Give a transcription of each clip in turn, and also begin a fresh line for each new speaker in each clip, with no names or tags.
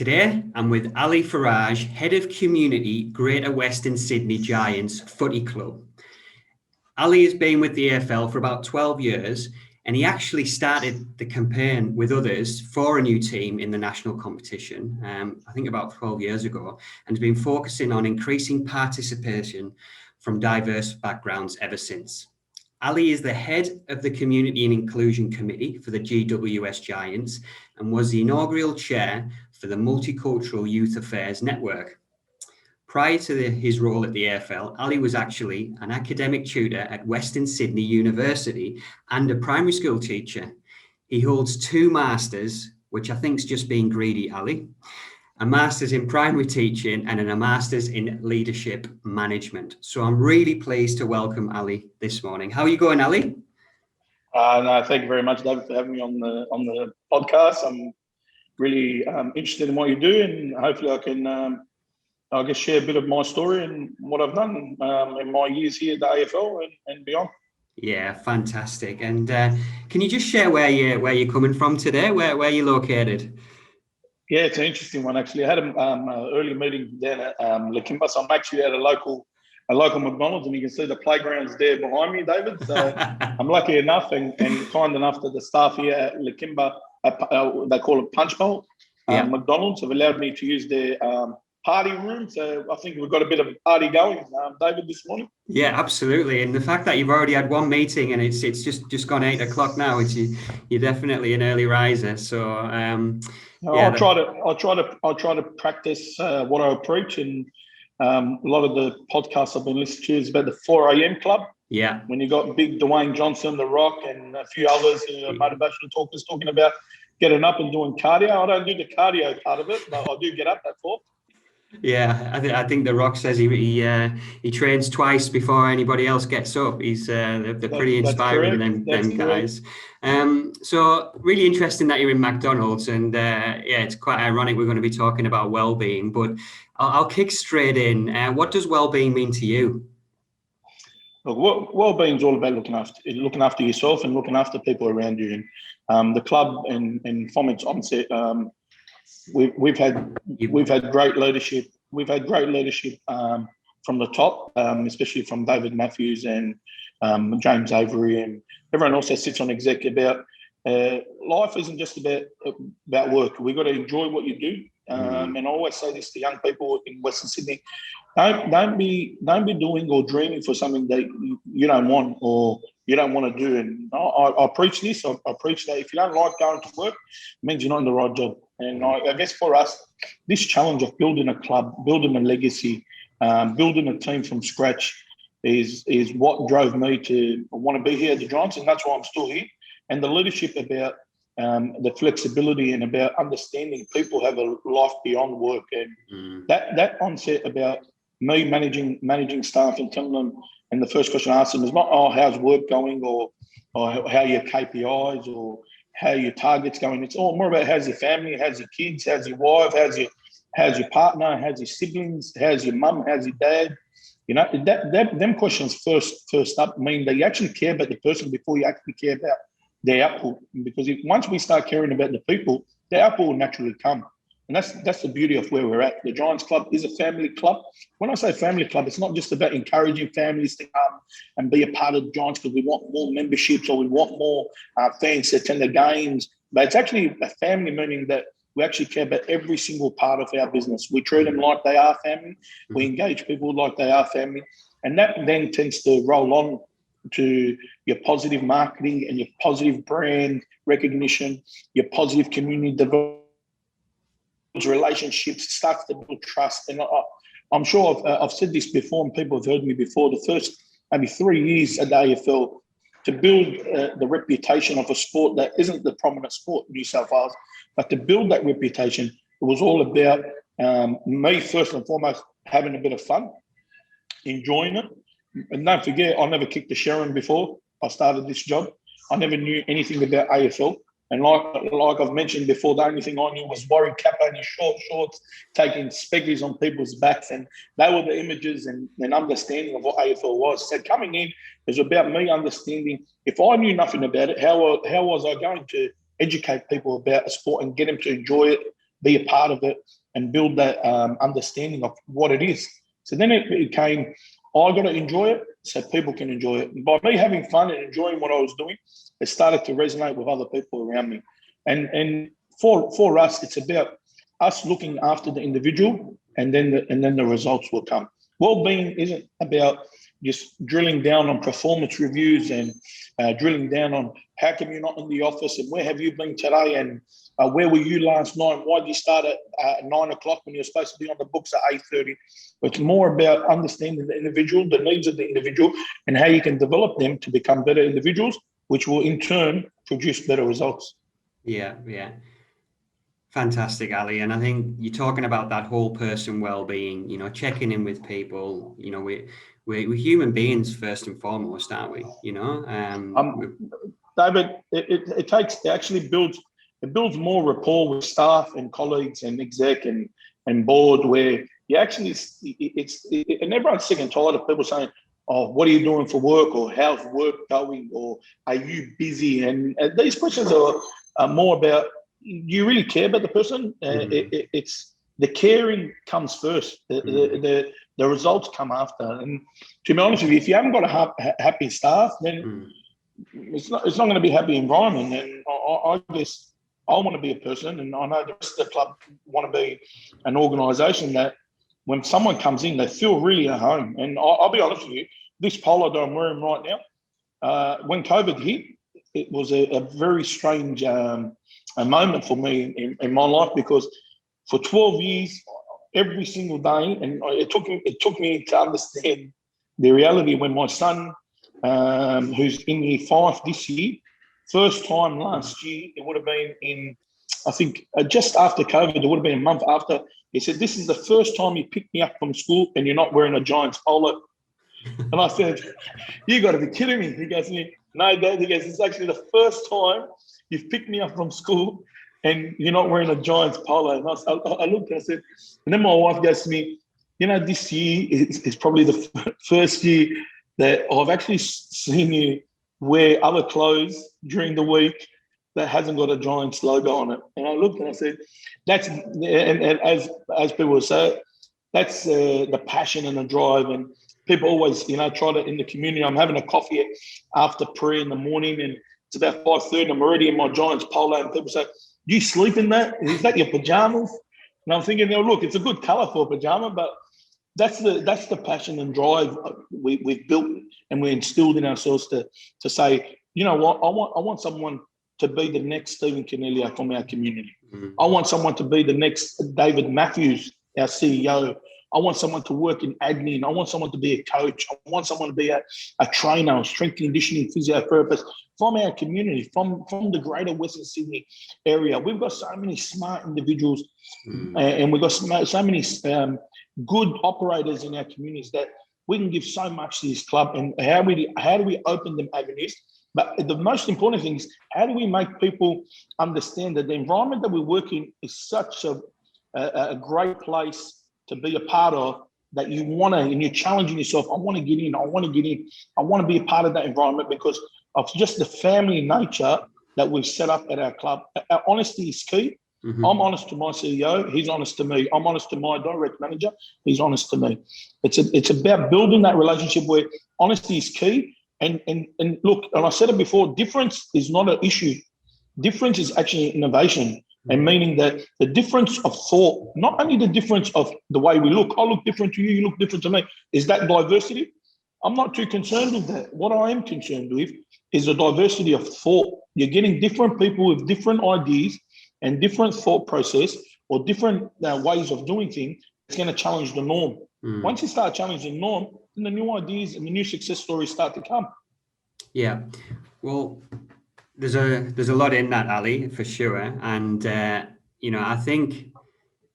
Today, I'm with Ali Faraj, Head of Community, Greater Western Sydney Giants Footy Club. Ali has been with the AFL for about 12 years, and he actually started the campaign with others for a new team in the national competition, I think about 12 years ago, and has been focusing on increasing participation from diverse backgrounds ever since. Ali is the head of the Community and Inclusion Committee for the GWS Giants and was the inaugural chair for the Multicultural Youth Affairs Network. Prior to his role at the AFL, Ali was actually an academic tutor at Western Sydney University and a primary school teacher. He holds 2 masters, which I think is just being greedy, Ali. A master's in primary teaching and a master's in leadership management. So I'm really pleased to welcome Ali this morning. How are you going, Ali?
No, thank you very much, David, for having me on the podcast. I'm really interested in what you do, and hopefully I can, I guess, share a bit of my story and what I've done in my years here at the AFL and beyond.
Yeah, fantastic. And can you just share where you're coming from today? Where you're located?
Yeah, it's an interesting one, actually. I had an early meeting down at Lakemba, so I'm actually at a local McDonald's, and you can see the playground's there behind me, David. So I'm lucky enough and kind enough that the staff here at Lakemba, they call it Punch Bowl, McDonald's, have allowed me to use their party room. So I think we've got a bit of a party going, David, this morning.
Yeah, absolutely. And the fact that you've already had one meeting and it's just gone 8 o'clock now, which you're definitely an early riser. So
I'll try to practice what I preach, and a lot of the podcasts I've been listening to is about the 4 a.m. club.
Yeah.
When you got big Dwayne Johnson, The Rock, and a few others motivational talkers talking about getting up and doing cardio. I don't do the cardio part of it, but I do get up at 4.
Yeah, I think The Rock says he trains twice before anybody else gets up. They're pretty inspiring, them guys. So really interesting that you're in McDonald's, and it's quite ironic we're going to be talking about wellbeing. But I'll kick straight in. What does wellbeing mean to you?
Look, wellbeing is all about looking after yourself and looking after people around you. And the club, and from its onset, we've had great leadership. We've had great leadership from the top, especially from David Matthews and James Avery and everyone else that sits on exec, about life isn't just about work. We've got to enjoy what you do. And I always say this to young people in Western Sydney: don't be doing or dreaming for something that you don't want or you don't want to do. And I preach this. I preach that if you don't like going to work, it means you're not in the right job. And I guess for us, this challenge of building a club, building a legacy, building a team from scratch is what drove me to want to be here at the Giants, and that's why I'm still here. And the leadership about the flexibility and about understanding people have a life beyond work, and that onset about me managing staff and telling them, and the first question I ask them is not, how's work going, or how your KPIs or how your targets going. It's all more about how's your family, how's your kids, how's your wife, how's your partner, how's your siblings, how's your mum, how's your dad. You know, them questions first up mean that you actually care about the person before you actually care about their output. Because once we start caring about the people, the output will naturally come. And that's the beauty of where we're at. The Giants Club is a family club. When I say family club, it's not just about encouraging families to come and be a part of the Giants because we want more memberships or we want more fans to attend the games. But it's actually a family, meaning that we actually care about every single part of our business. We treat them like they are family. We engage people like they are family. And that then tends to roll on to your positive marketing and your positive brand recognition, your positive community development, relationships, starts to build trust. And I'm sure I've said this before, and people have heard me before. The first maybe 3 years at the AFL, to build the reputation of a sport that isn't the prominent sport in New South Wales, but to build that reputation, it was all about me first and foremost having a bit of fun, enjoying it. And don't forget, I never kicked a Sharon before I started this job. I never knew anything about AFL. And like I've mentioned before, the only thing I knew was Warwick Kappa in his short shorts, taking speckies on people's backs. And they were the images and understanding of what AFL was. So coming in is about me understanding, if I knew nothing about it, how was I going to educate people about a sport and get them to enjoy it be a part of it, and build that understanding of what it is. So then it became, I got to enjoy it so people can enjoy it. And by me having fun and enjoying what I was doing, it started to resonate with other people around me. And for us, it's about us looking after the individual, and then the results will come. Wellbeing isn't about just drilling down on performance reviews and drilling down on how come you're not in the office and where have you been today and where were you last night? Why did you start at 9 o'clock when you're supposed to be on the books at 8:30? It's more about understanding the individual, the needs of the individual, and how you can develop them to become better individuals, which will in turn produce better results.
Yeah. Fantastic, Ali. And I think you're talking about that whole person well-being, checking in with people. We're human beings first and foremost, aren't we?
David, it actually builds more rapport with staff and colleagues and exec and board, where you actually and everyone's sick and tired of people saying, "Oh, what are you doing for work?" or "How's work going?" or "Are you busy?" And these questions are more about, you really care about the person. It's the caring comes first. The results come after. And to be honest with you, if you haven't got a happy staff, then it's not going to be a happy environment. And I guess I want to be a person, and I know the rest of the club want to be an organisation that when someone comes in, they feel really at home. And I'll be honest with you, this polo that I'm wearing right now, when COVID hit, it was a very strange a moment for me in my life, because for 12 years, every single day, and it took me to understand the reality when my son, who's in year 5 this year, first time last year, it would have been in, I think, just after COVID, it would have been a month after, he said, "This is the first time you picked me up from school and you're not wearing a Giants polo." And I said, "You got to be kidding me." He goes to me, "No, Dad," he goes, "it's actually the first time you've picked me up from school and you're not wearing a Giants polo." And I looked and I said, and then my wife goes to me, "This year is probably the first year that I've actually seen you wear other clothes during the week that hasn't got a Giants logo on it." And I looked and I said, "That's," and as people say, that's the passion and the drive. And people always, try to, in the community, I'm having a coffee after prayer in the morning, and it's about 5:30, and I'm already in my Giants polo, and people say, "Do you sleep in that? Is that your pajamas?" And I'm thinking, look, it's a good colour for a pajama, but that's the passion and drive we've built and we instilled in ourselves to say, you know what, I want someone to be the next Stephen Cornelio from our community. I want someone to be the next David Matthews, our CEO. I want someone to work in admin. I want someone to be a coach. I want someone to be a trainer, a strength and conditioning physiotherapist from our community, from the greater Western Sydney area. We've got so many smart individuals and we've got so many good operators in our communities that we can give so much to this club. And how do we open them avenues? But the most important thing is, how do we make people understand that the environment that we work in is such a great place to be a part of, that you want to, and you're challenging yourself, I want to get in, I want to be a part of that environment because of just the family nature that we've set up at our club. Our honesty is key. I'm honest to my CEO, he's honest to me. I'm honest to my direct manager, he's honest to me. It's about building that relationship where honesty is key. And look, and I said it before, difference is not an issue. Difference is actually innovation. And meaning that the difference of thought, not only the difference of the way we look, I look different to you, you look different to me, is that diversity. I'm not too concerned with that. What I am concerned with is the diversity of thought. You're getting different people with different ideas and different thought process or different ways of doing things. It's going to challenge the norm. Once you start challenging the norm, then the new ideas and the new success stories start to come.
Yeah, well, there's a lot in that, Ali, for sure. And I think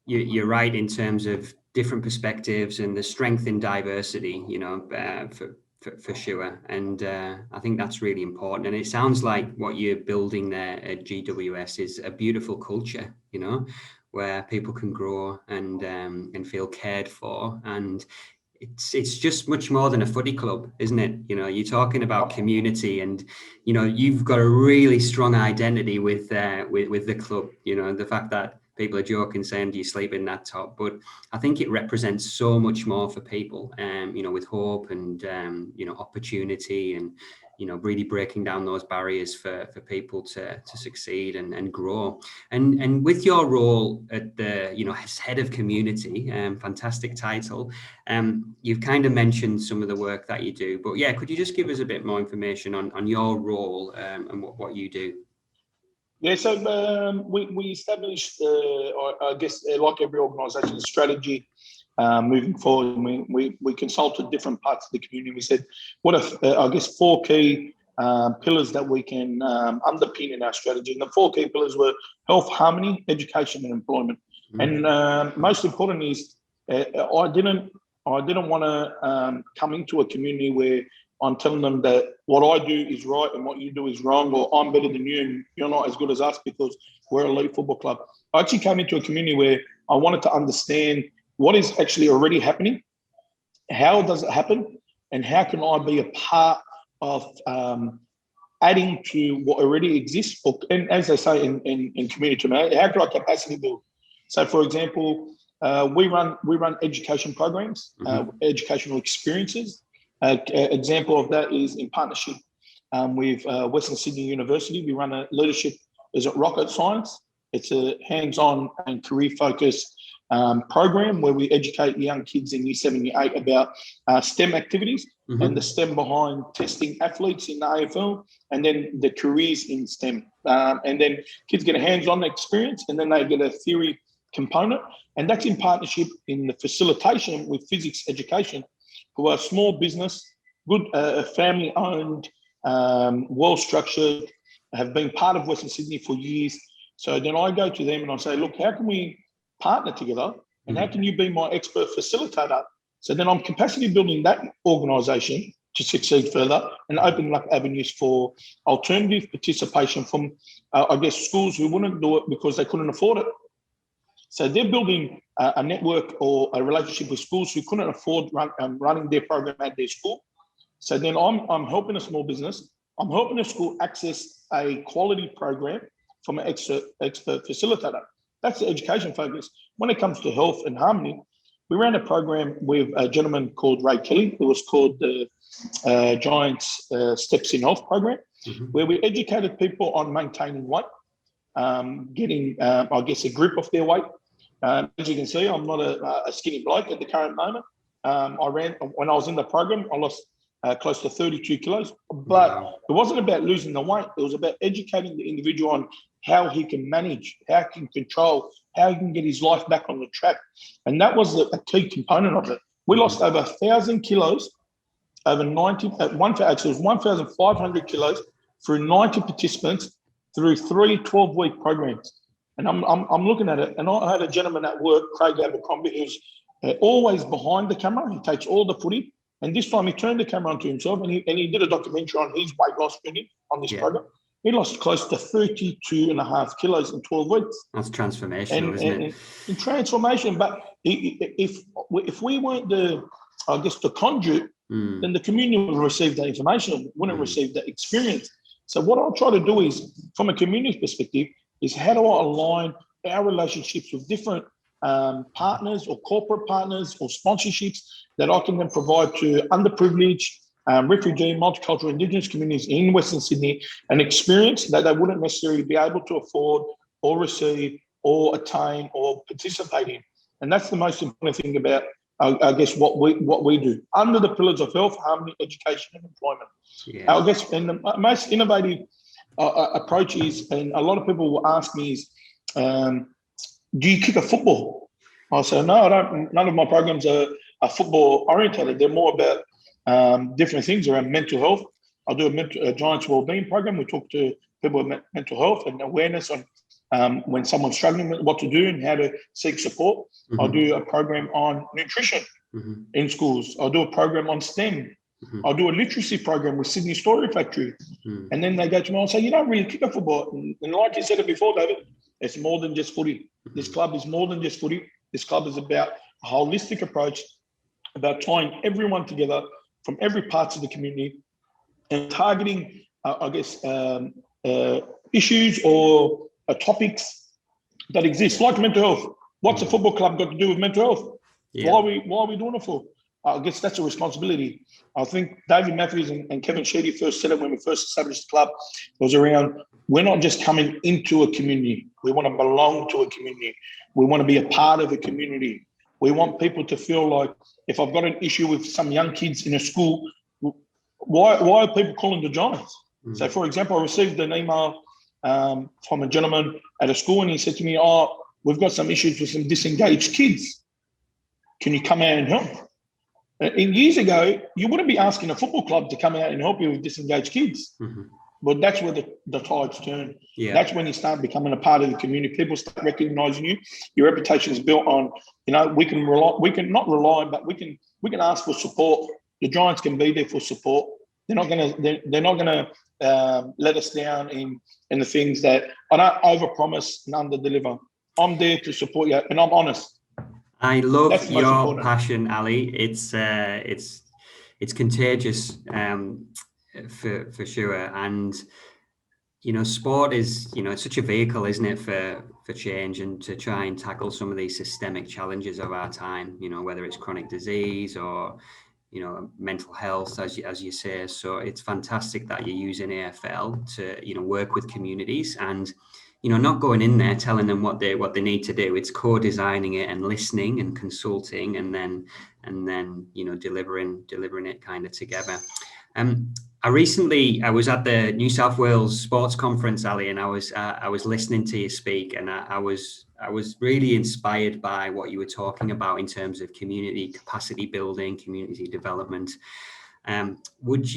you're right in terms of different perspectives and the strength in diversity. For sure. And I think that's really important. And it sounds like what you're building there at GWS is a beautiful culture, where people can grow and feel cared for. And it's just much more than a footy club, isn't it? You're talking about community, and you've got a really strong identity with the club. The fact that people are joking saying, do you sleep in that top? But I think it represents so much more for people, with hope and, opportunity, and, really breaking down those barriers for people to succeed and grow. And with your role at the, as head of community, fantastic title, you've kind of mentioned some of the work that you do, but yeah, could you just give us a bit more information on your role and what you do?
Yeah, so we established, I guess, like every organisation, strategy moving forward. We consulted different parts of the community. We said, what are, I guess, 4 key pillars that we can underpin in our strategy. And the 4 key pillars were health, harmony, education, and employment. And most important is, I didn't want to come into a community where I'm telling them that what I do is right and what you do is wrong, or I'm better than you and you're not as good as us because we're an elite football club. I actually came into a community where I wanted to understand what is actually already happening, how does it happen, and how can I be a part of adding to what already exists, and as they say in community terminology, how can I capacity build? So, for example, we run education programs, educational experiences. Example of that is in partnership with Western Sydney University. We run a leadership, is it rocket science? It's a hands-on and career-focused program where we educate young kids in year 7, year 8 about STEM activities and the STEM behind testing athletes in the AFL, and then the careers in STEM. And then kids get a hands-on experience, and then they get a theory component. And that's in partnership in the facilitation with physics education, who are small business, good family-owned, well-structured, have been part of Western Sydney for years. So then I go to them and I say, look, how can we partner together, and how can you be my expert facilitator? So then I'm capacity building that organisation to succeed further and opening up avenues for alternative participation from, I guess, schools who wouldn't do it because they couldn't afford it. So they're building a network or a relationship with schools who couldn't afford running their program at their school. So then I'm helping a small business. I'm helping a school access a quality program from an expert facilitator. That's the education focus. When it comes to health and harmony, we ran a program with a gentleman called Ray Kelly. It was called the Giants Steps in Health program, where we educated people on maintaining weight, getting, I guess, a grip of their weight. As you can see, I'm not a skinny bloke at the current moment. When I was in the program, I lost close to 32 kilos, but it wasn't about losing the weight. It was about educating the individual on how he can manage, how he can control, how he can get his life back on the track. And that was a key component of it. We lost over 1,000 kilos, over 90, it was 1,500 kilos through 90 participants through 3 12-week programs. And I'm looking at it, and I had a gentleman at work, Craig Abercrombie, who's always behind the camera. He takes all the footy. And this time he turned the camera onto himself, and he did a documentary on his weight loss journey on this program. He lost close to 32.5 kilos in 12 weeks.
That's transformational, isn't it?
And transformation. But if we weren't the conduit, then the community would receive that information, wouldn't receive that experience. So what I'll try to do is, from a community perspective, is how do I align our relationships with different partners or corporate partners or sponsorships that I can then provide to underprivileged, refugee, multicultural, Indigenous communities in Western Sydney, an experience that they wouldn't necessarily be able to afford or receive or attain or participate in. And that's the most important thing about, I guess, what we do under the pillars of health, harmony, education, and employment. I guess, and the most innovative approach is, and a lot of people will ask me is, do you kick a football? I say, no, I don't. None of my programs are football orientated. They're more about different things around mental health. I do a Giants wellbeing program. We talk to people with mental health and awareness on when someone's struggling with what to do and how to seek support. I do a program on nutrition in schools. I do a program on STEM. I do a literacy program with Sydney Story Factory. And then they go to me and say, you don't really kick a football. And like you said it before, David, it's more than just footy. This club is more than just footy. This club is about a holistic approach, about tying everyone together from every part of the community and targeting, I guess, issues or topics that exists, like mental health. What's a football club got to do with mental health?
Yeah.
Why are we doing it for? I guess that's a responsibility. I think David Matthews and Kevin Sheedy first said it when we first established the club. It was around, we're not just coming into a community. We want to belong to a community. We want to be a part of a community. We want people to feel like, if I've got an issue with some young kids in a school, why are people calling the Giants? Mm-hmm. So, for example, I received an email from a gentleman at a school, and he said to me, we've got some issues with some disengaged kids. Can you come out and help? And years ago, you wouldn't be asking a football club to come out and help you with disengaged kids. Mm-hmm. But that's where the tides turn. Yeah. That's when you start becoming a part of the community. People start recognizing you. Your reputation is built on, we can not rely, but we can ask for support. The Giants can be there for support. They're not gonna let us down in the things that I don't overpromise and underdeliver. I'm there to support you, and I'm honest.
I love your passion, Ali. It's contagious, for sure. And sport is it's such a vehicle, isn't it, for change and to try and tackle some of these systemic challenges of our time. Whether it's chronic disease or mental health, as you say. So it's fantastic that you're using AFL to work with communities and not going in there telling them what they need to do. It's co-designing it and listening and consulting and then delivering it kind of together. I was at the New South Wales Sports Conference, Ali, and I was listening to you speak, and I was really inspired by what you were talking about in terms of community capacity building, community development. Would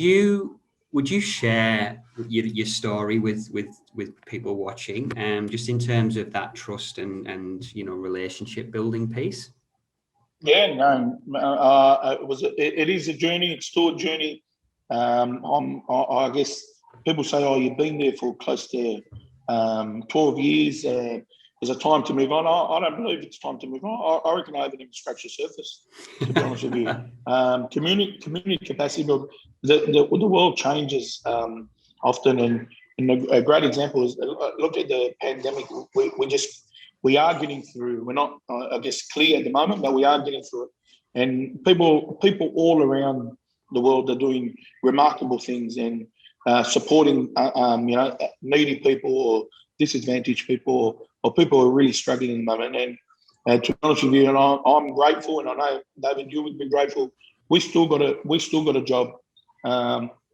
you share your story with people watching, just in terms of that trust and relationship building piece?
Yeah, no, it is a journey. It's still a journey. I guess people say, you've been there for close to 12 years. There's a time to move on. I don't believe it's time to move on. I reckon I haven't even scratched the surface, to be honest with you. Community capacity, but the world changes often. And a great example is, look at the pandemic. We are getting through. We're not, I guess, clear at the moment, but we are getting through it. And people all around the world are doing remarkable things and supporting, needy people or disadvantaged people or people who are really struggling at the moment. And to be honest with you, and I'm grateful, and I know David, you would be grateful. We still got a job.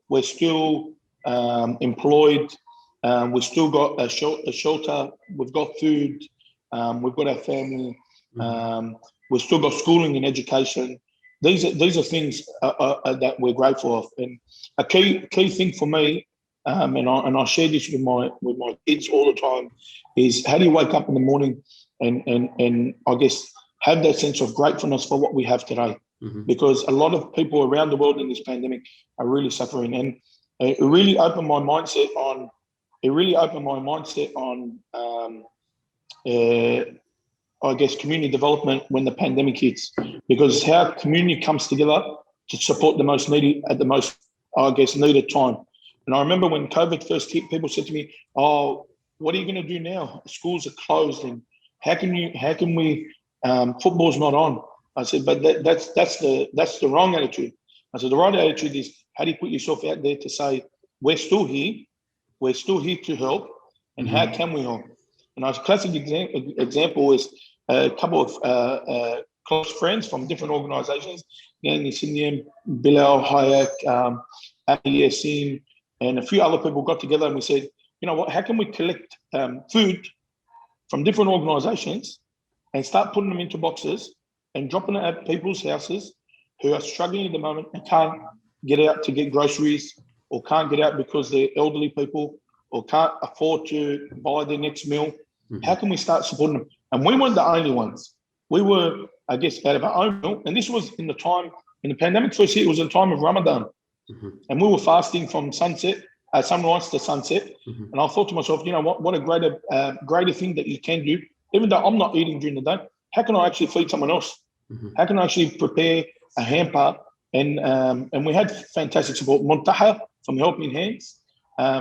We're still employed. We've still got a shelter. We've got food. We've got our family. We've still got schooling and education. These are things that we're grateful of. And a key thing for me, and I share this with my kids all the time, is how do you wake up in the morning and I guess have that sense of gratefulness for what we have today? Mm-hmm. Because a lot of people around the world in this pandemic are really suffering, and it really opened my mindset on. I guess community development when the pandemic hits, because how community comes together to support the most needy at the most, I guess, needed time. And I remember when COVID first hit, people said to me, what are you going to do now? Schools are closed, and how can we? Football's not on. I said, but that's the wrong attitude. I said the right attitude is, how do you put yourself out there to say, we're still here to help, and how can we help? And a classic example is a couple of close friends from different organisations, Yassine, Bilal, Hayek, Ali Yassin, and a few other people got together, and we said, you know what, how can we collect food from different organisations and start putting them into boxes and dropping it at people's houses who are struggling at the moment and can't get out to get groceries, or can't get out because they're elderly people, or can't afford to buy their next meal. Mm-hmm. How can we start supporting them? And we weren't the only ones. We were, I guess, out of our own milk. And this was in the pandemic first hit, it was in the time of Ramadan. Mm-hmm. And we were fasting from sunrise to sunset. Mm-hmm. And I thought to myself, you know what a greater thing that you can do, even though I'm not eating during the day, how can I actually feed someone else? Mm-hmm. How can I actually prepare a hamper? And we had fantastic support. Muntaha from Helping Hands,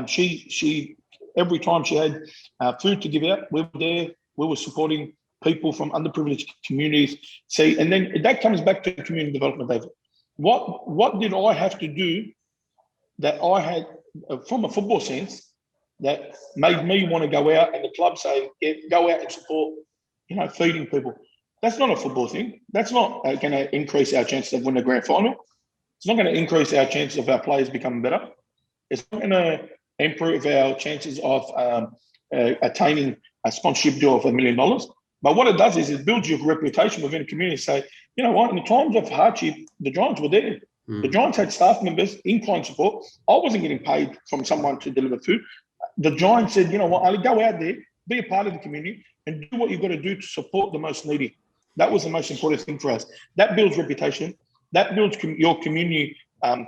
she every time she had food to give out, we were there We were supporting people from underprivileged communities. See, and then that comes back to community development, David. What did I have to do that I had, from a football sense, that made me want to go out and the club say, yeah, go out and support, feeding people? That's not a football thing. That's not going to increase our chances of winning a grand final. It's not going to increase our chances of our players becoming better. It's not going to improve our chances of attaining a sponsorship deal of $1 million. But what it does is it builds your reputation within the community. Say, you know what, in the times of hardship, the Giants were there. The Giants had staff members in client support. I wasn't getting paid from someone to deliver food. The Giants said, you know what, Ali, go out there, be a part of the community and do what you've got to do to support the most needy. That was the most important thing for us. That builds reputation. That builds your community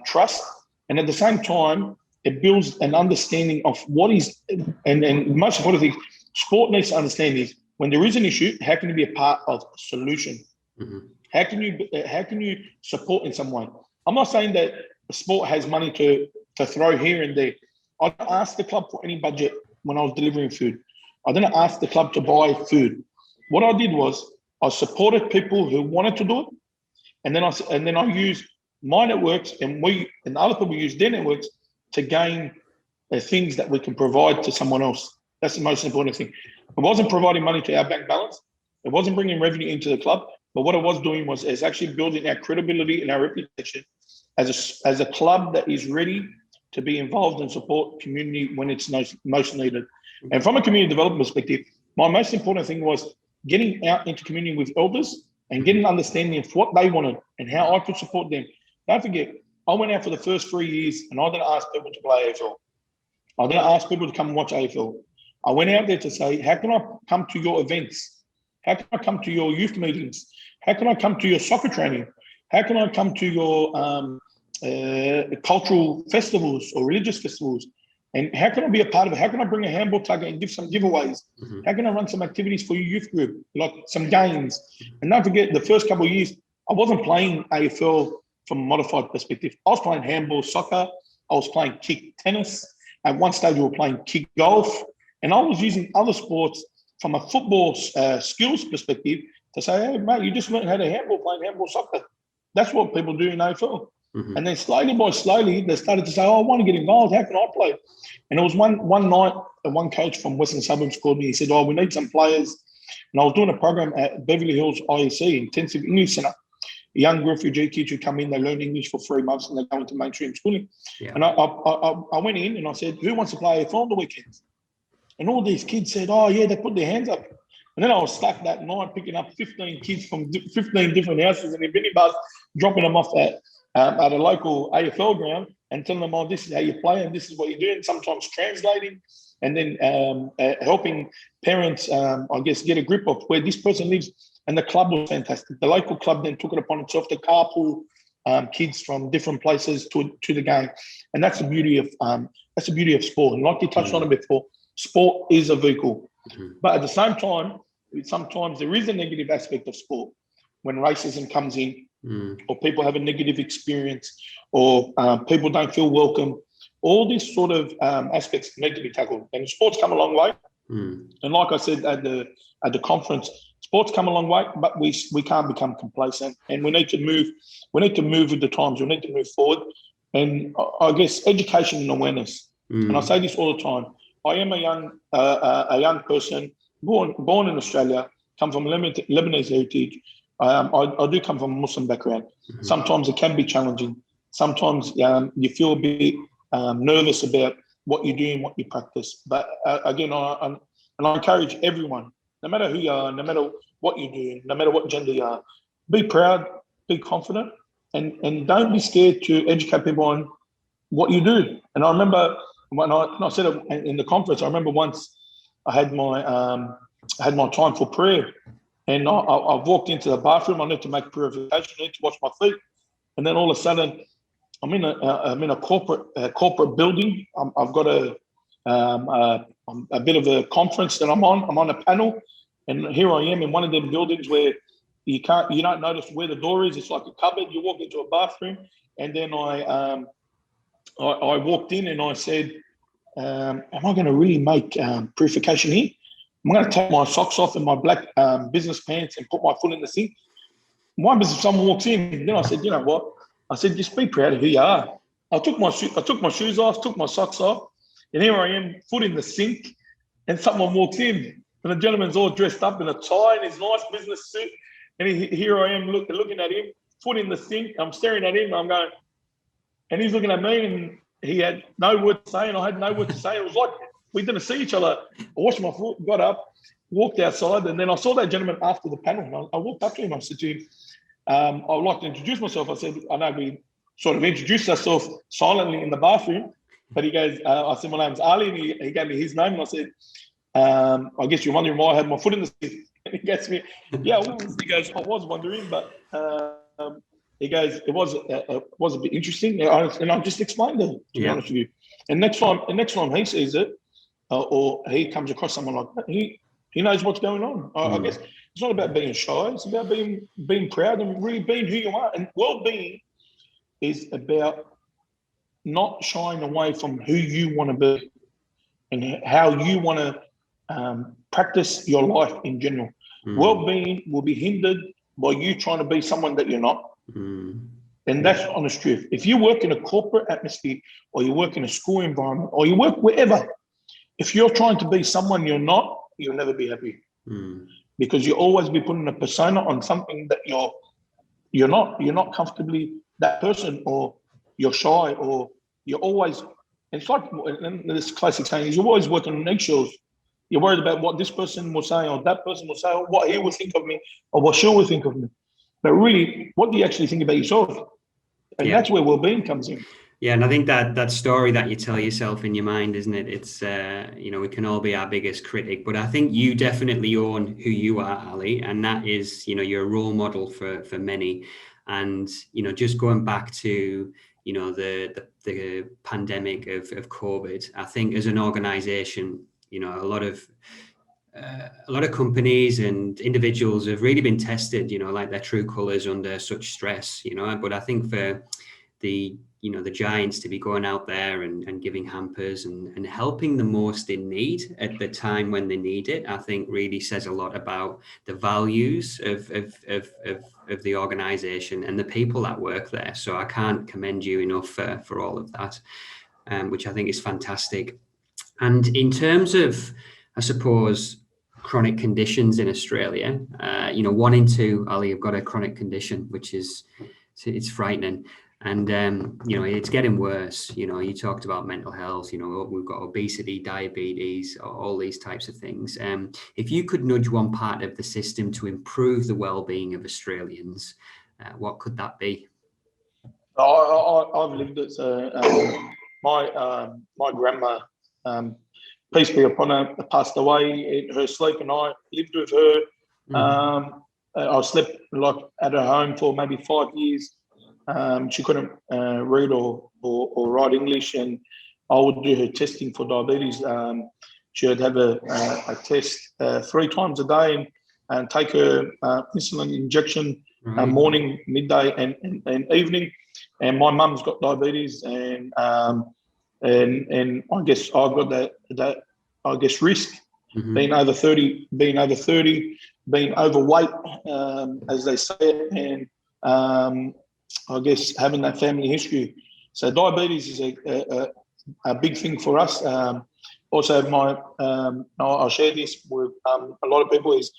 trust. And at the same time, it builds an understanding of what is, and the most important thing, sport needs to understand is when there is an issue, how can you be a part of a solution? Mm-hmm. How can you support in some way? I'm not saying that sport has money to throw here and there. I didn't ask the club for any budget when I was delivering food. I didn't ask the club to buy food. What I did was I supported people who wanted to do it, and then I used my networks, and other people use their networks to gain things that we can provide to someone else. That's the most important thing. It wasn't providing money to our bank balance. It wasn't bringing revenue into the club. But what it was doing is actually building our credibility and our reputation as a club that is ready to be involved and support community when it's most needed. And from a community development perspective, my most important thing was getting out into community with elders and getting an understanding of what they wanted and how I could support them. Don't forget, I went out for the first 3 years and I didn't ask people to play AFL. I didn't ask people to come and watch AFL. I went out there to say, how can I come to your events? How can I come to your youth meetings? How can I come to your soccer training? How can I come to your cultural festivals or religious festivals? And how can I be a part of it? How can I bring a handball tugger and give some giveaways? Mm-hmm. How can I run some activities for your youth group, like some games? And don't forget, the first couple of years, I wasn't playing AFL from a modified perspective. I was playing handball soccer. I was playing kick tennis. At one stage, we were playing kick golf. And I was using other sports from a football skills perspective to say, hey, mate, you just learned how to handball, playing handball soccer. That's what people do in AFL. Mm-hmm. And then slowly, they started to say, oh, I want to get involved. How can I play? And it was one night, one coach from Western Suburbs called me. He said, oh, we need some players. And I was doing a program at Beverly Hills IEC, Intensive English Centre. Young refugee kids who come in, they learn English for 3 months and they go into mainstream schooling. Yeah. And I went in and I said, who wants to play AFL on the weekends? And all these kids said, oh, yeah, they put their hands up. And then I was stuck that night picking up 15 kids from 15 different houses in a minibus, dropping them off at a local AFL ground and telling them, oh, this is how you play and this is what you do. And sometimes translating and then helping parents, I guess, get a grip of where this person lives. And the club was fantastic. The local club then took it upon itself to carpool kids from different places to the game. And that's the beauty of sport. And like you touched on it before, sport is a vehicle. Mm-hmm. But at the same time, sometimes there is a negative aspect of sport when racism comes in or people have a negative experience or people don't feel welcome. All these sort of aspects need to be tackled. And sports come a long way. And like I said at the conference, sports come a long way, but we can't become complacent and we need to move with the times. We need to move forward. And I guess education and awareness. And I say this all the time. I am a young person, born in Australia, come from Lebanese heritage. I do come from a Muslim background. Mm-hmm. Sometimes it can be challenging. Sometimes you feel a bit nervous about what you do and what you practice. But again, I encourage everyone, no matter who you are, no matter what you do, no matter what gender you are, be proud, be confident, and don't be scared to educate people on what you do. And I remember when I said it in the conference, I remember once I had my time for prayer, and I walked into the bathroom. I need to make purification. I need to wash my feet, and then all of a sudden, I'm in a corporate building. I've got a bit of a conference that I'm on. I'm on a panel, and here I am in one of them buildings where you don't notice where the door is. It's like a cupboard. You walk into a bathroom, and then I walked in and I said, am I going to really make purification here? I'm going to take my socks off and my black business pants and put my foot in the sink. My business, if someone walks in, then I said, you know what? I said, just be proud of who you are. I took my shoes off, took my socks off, and here I am, foot in the sink, and someone walks in, and the gentleman's all dressed up in a tie and his nice business suit, and here I am looking at him, foot in the sink. I'm staring at him, I'm going, and he's looking at me, and he had no word to say, and I had no word to say. It was like we didn't see each other. I washed my foot, got up, walked outside, and then I saw that gentleman after the panel. I walked up to him. I said to him, I would like to introduce myself. I said, I know we sort of introduced ourselves silently in the bathroom, but he goes, I said, my name's Ali, and he gave me his name, and I said, I guess you're wondering why I had my foot in the seat. And he goes to me, yeah, he goes, I was wondering, but he goes, it was a bit interesting, and I just explained it, to be honest with you. And next time he sees it, or he comes across someone like that, he knows what's going on. I guess it's not about being shy. It's about being proud and really being who you are. And well-being is about not shying away from who you want to be and how you want to practice your life in general. Well-being will be hindered by you trying to be someone that you're not. And that's honest truth. If you work in a corporate atmosphere, or you work in a school environment, or you work wherever, if you're trying to be someone you're not, you'll never be happy. Because you'll always be putting a persona on something that you're not. You're not comfortably that person, or you're shy, or you're always. It's like, and this classic saying is, you're always working on eggshells. You're worried about what this person will say, or that person will say, or what he will think of me, or what she will think of me. But really, what do you actually think about yourself? And that's where well-being comes in.
Yeah, and I think that story that you tell yourself in your mind, isn't it? It's, we can all be our biggest critic, but I think you definitely own who you are, Ali, and that is, you're a role model for many. And, just going back to, the pandemic of COVID, I think as an organization, a lot of companies and individuals have really been tested, like their true colors under such stress, but I think for the Giants to be going out there and giving hampers and helping the most in need at the time when they need it, I think really says a lot about the values of the organization and the people that work there. So I can't commend you enough for all of that, which I think is fantastic. And in terms of, I suppose, chronic conditions in Australia, 1 in 2, Ali, have got a chronic condition, which is, it's frightening. And, it's getting worse. You talked about mental health, we've got obesity, diabetes, all these types of things. If you could nudge one part of the system to improve the well-being of Australians, what could that be?
I've lived it. My grandma, peace be upon her, passed away in her sleep, and I lived with her. I slept at her home for maybe 5 years. She couldn't read or write English, and I would do her testing for diabetes. She would have a test 3 times a day and take her insulin injection morning, midday, and evening. And my mum's got diabetes, and I guess I've got that risk, being over 30, being overweight, as they say it, and I guess having that family history. So diabetes is a big thing for us. Also, I'll share this with a lot of people, is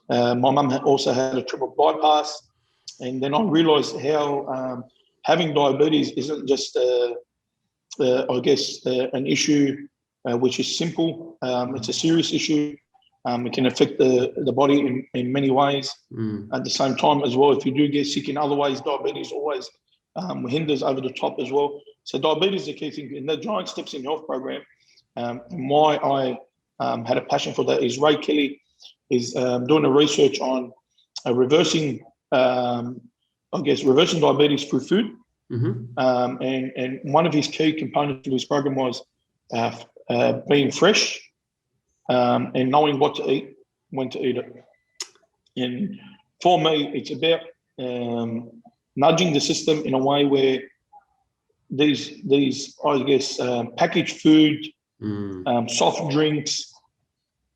my mum also had a triple bypass, and then I realised how having diabetes isn't just, an issue which is simple. It's a serious issue. It can affect the body in many ways. At the same time as well, if you do get sick in other ways, diabetes always hinders over the top as well. So diabetes is a key thing. In the Giant Steps in Health program, why I had a passion for that is Ray Kelly is doing a research on reversing diabetes through food. And one of his key components of his program was being fresh, and knowing what to eat, when to eat it. And for me, it's about nudging the system in a way where these packaged food, soft drinks,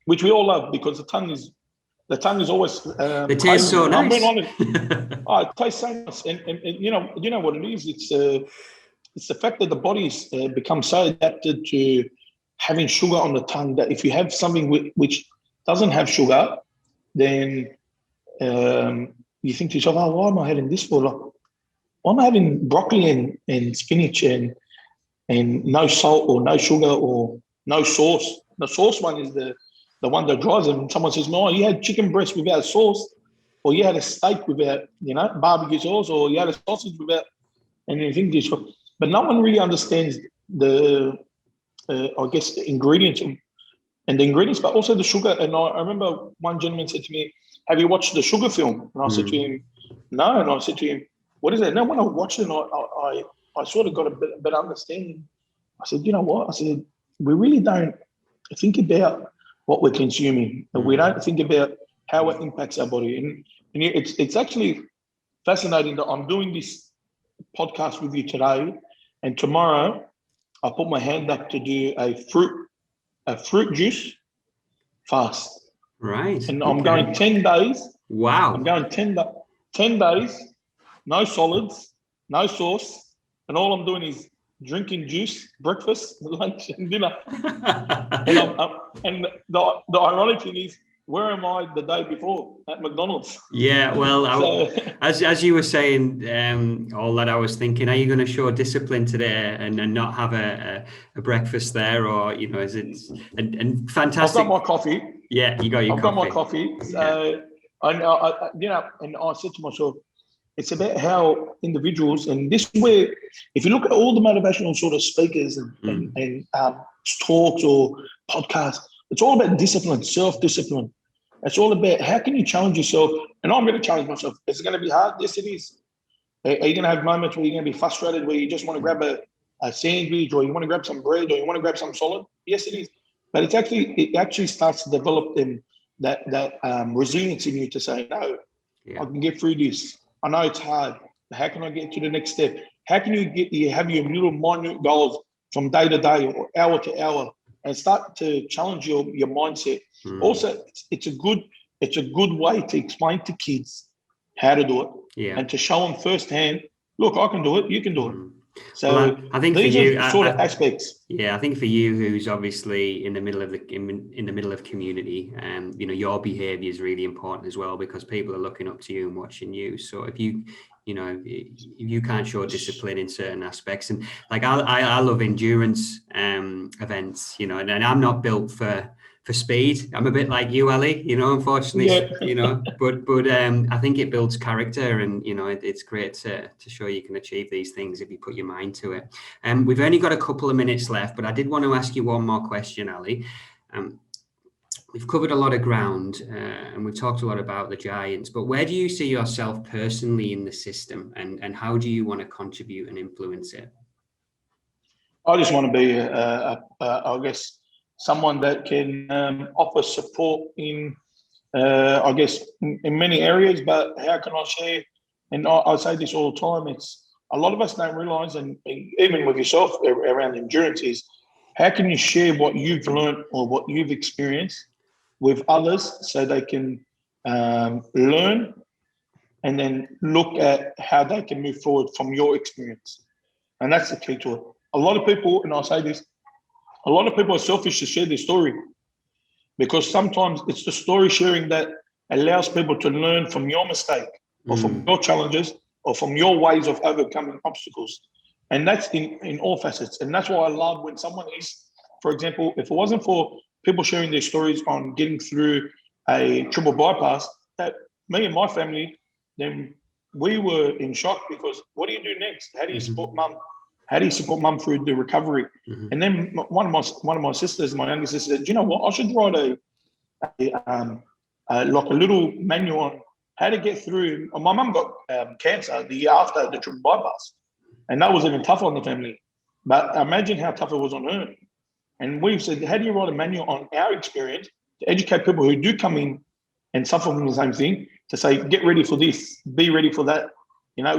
which we all love because the tongue is always
It tastes so nice.
I'm being honest. Oh, it tastes so nice, and you know what it is. It's the fact that the body's become so adapted to having sugar on the tongue that if you have something which doesn't have sugar, then you think to yourself, oh, why am I having this for? Like, why am I having broccoli and spinach and no salt or no sugar or no sauce? The sauce one is the one that drives them. And someone says, no, you had chicken breast without sauce, or you had a steak without, barbecue sauce, or you had a sausage without, and you think this. But no one really understands the ingredients and the ingredients, but also the sugar. And I remember one gentleman said to me, have you watched the sugar film? And I said to him, no. And I said to him, what is that? Now, when I watched it, I sort of got a better understanding. I said, you know what? I said, we really don't think about what we're consuming. And we don't think about how it impacts our body. And it's actually fascinating that I'm doing this podcast with you today, and tomorrow I put my hand up to do a fruit juice fast.
Right.
And I'm going 10 days.
Wow.
I'm going 10 days, no solids, no sauce, and all I'm doing is drinking juice, breakfast, lunch, and dinner. and the ironic thing is, where am I the day before? At McDonald's.
Yeah, well, as you were saying, all that I was thinking, are you going to show discipline today and not have a breakfast there, or is it? And fantastic.
I've got my coffee.
Yeah, you got your coffee.
I've got my coffee. So and I said to myself, it's about how individuals, and this is where, if you look at all the motivational sort of speakers and talks or podcasts, it's all about discipline, self-discipline. It's all about how can you challenge yourself. And I'm going to challenge myself. Is it going to be hard? Yes, it is. Are you going to have moments where you're going to be frustrated, where you just want to grab a sandwich, or you want to grab some bread, or you want to grab some solid? Yes, it is. But it actually starts to develop that resilience in you to say, no, I can get through this. I know it's hard. How can I get to the next step? How can you have your little minute goals from day to day or hour to hour, and start to challenge your mindset? Also, it's a good way to explain to kids how to do it, and to show them firsthand, look, I can do it, you can do it. So
well, I think
these
for you,
are sort of aspects.
Yeah, I think for you, who's obviously in the middle of community, your behaviour is really important as well, because people are looking up to you and watching you. So if you can't show discipline in certain aspects, and like I love endurance events, and I'm not built for speed. I'm a bit like you, Ali, unfortunately, but I think it builds character, and, it's great to show you can achieve these things if you put your mind to it. We've only got a couple of minutes left, but I did want to ask you one more question, Ali. We've covered a lot of ground, and we've talked a lot about the Giants, but where do you see yourself personally in the system, and how do you want to contribute and influence it?
I just want to be, I guess, someone that can offer support in many areas. But how can I share? And I say this all the time. It's a lot of us don't realise, and even with yourself around endurance, is how can you share what you've learned or what you've experienced with others, so they can learn and then look at how they can move forward from your experience. And that's the key to it. A lot of people, and I say this, a lot of people are selfish to share their story, because sometimes it's the story sharing that allows people to learn from your mistake or from your challenges or from your ways of overcoming obstacles. And that's in all facets. And that's why I love when someone is, for example, if it wasn't for people sharing their stories on getting through a triple bypass, that me and my family, then we were in shock, because what do you do next? How do you support mum? How do you support mum through the recovery? And then one of my sisters, my younger sister, said, you know what? I should write a little manual on how to get through. My mum got cancer the year after the triple bypass, and that was even tougher on the family. But imagine how tough it was on her. And we've said, how do you write a manual on our experience to educate people who do come in and suffer from the same thing, to say, get ready for this, be ready for that.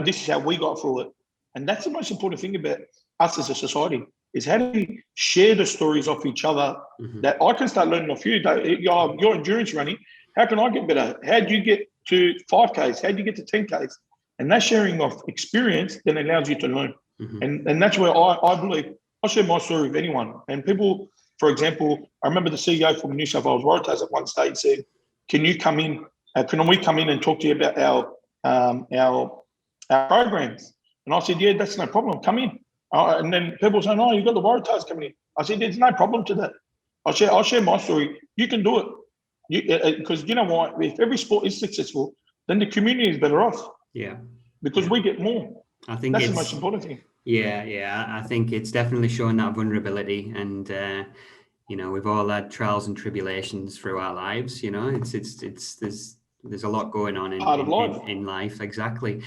This is how we got through it. And that's the most important thing about us as a society, is how do we share the stories of each other that I can start learning off you. Your endurance running, how can I get better? How do you get to 5Ks? How do you get to 10Ks? And that sharing of experience then allows you to learn. And that's where I believe I share my story with anyone. And people, for example, I remember the CEO from New South Wales Waratahs at one stage said, can we come in and talk to you about our programs? And I said, yeah, that's no problem. Come in. And then people say, no, you've got the Waratahs coming in. I said, there's no problem to that. I'll share my story. You can do it. Because you know what? If every sport is successful, then the community is better off.
Yeah.
Because we get more.
I think
that's the most important thing.
Yeah. I think it's definitely showing that vulnerability, and we've all had trials and tribulations through our lives. There's a lot going on in life. Exactly.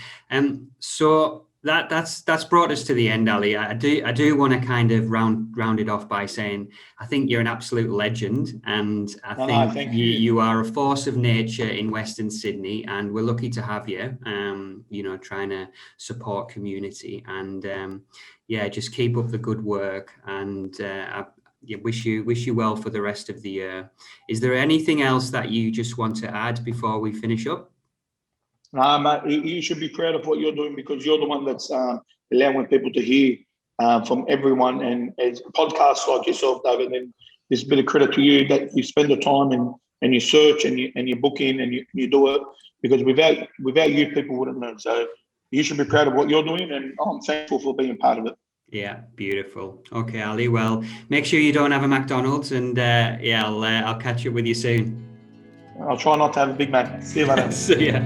So that's brought us to the end, Ali. I do want to kind of round it off by saying I think you're an absolute legend, and I think you are a force of nature in Western Sydney, and we're lucky to have you. Trying to support community, and just keep up the good work, and wish you well for the rest of the year. Is there anything else that you just want to add before we finish up?
Mate, you should be proud of what you're doing, because you're the one that's allowing people to hear from everyone. And as podcasts like yourself, David, and there's a bit of credit to you that you spend the time and you search and you book in and you do it, because without you, people wouldn't learn. So you should be proud of what you're doing, and I'm thankful for being part of it.
Yeah, beautiful. Okay, Ali. Well, make sure you don't have a McDonald's, and I'll catch up with you soon.
I'll try not to have a Big Mac. See you later.
See ya.